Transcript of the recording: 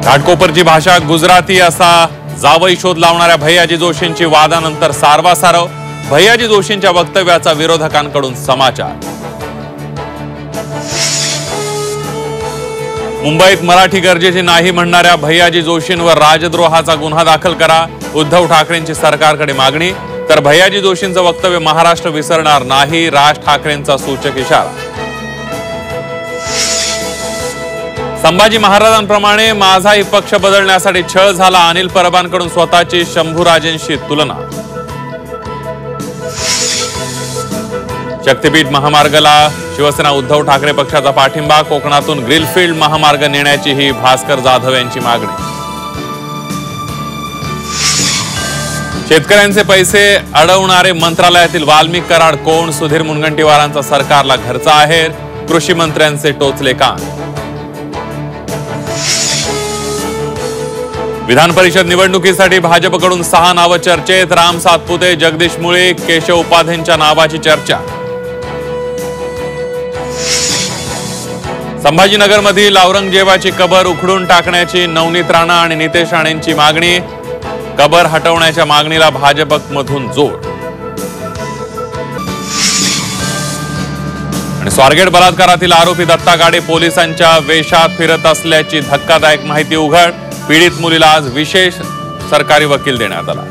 घाटकोपरची भाषा गुजराती असा जावई शोध लावणाऱ्या भैयाजी जोशींची वादानंतर सारवासारव। भैयाजी जोशींच्या वक्तव्याचा विरोधकांकडून समाचार। मुंबईत मराठी गरजेची नाही म्हणणाऱ्या भैयाजी जोशींवर राजद्रोहाचा गुन्हा दाखल करा, उद्धव ठाकरेंची सरकारकडे मागणी। तर भैयाजी जोशींचं वक्तव्य महाराष्ट्र विसरणार नाही, राज ठाकरेंचा सूचक इशारा। संभाजी महाराजांप्रमाणे माझाही पक्ष बदलण्यासाठी छळ झाला, अनिल परबांकडून स्वतःची शंभूराजेंशी तुलना। शक्तीपीठ महामार्गाला शिवसेना उद्धव ठाकरे पक्षाचा पाठिंबा, कोकणातून ग्रीनफील्ड महामार्ग नेण्याची ही भास्कर जाधव यांची मागणी। शेतकऱ्यांचे पैसे अडवणारे मंत्रालयातील वाल्मिक कराड कोण, सुधीर मुनगंटीवारांचा सरकारला घरचा आहेर, कृषी मंत्र्यांचे टोचले कान। विधान परिषद निवडणुकीसाठी भाजपकडून 6 नावं चर्चेत, राम सातपुते, जगदीश मुळे, केशव उपाध्येंच्या नावाची चर्चा। संभाजीनगरमधील औरंगजेबाची कबर उखडून टाकण्याची नवनीत राणा आणि नितेश राणेंची मागणी, कबर हटवण्याच्या मागणीला भाजपमधून जोर। आणि स्वारगेट बलात्कारातील आरोपी दत्ता गाडे पोलिसांच्या वेशात फिरत असल्याची धक्कादायक माहिती उघड, पीडित मुलीला आज विशेष सरकारी वकील देण्यात आला।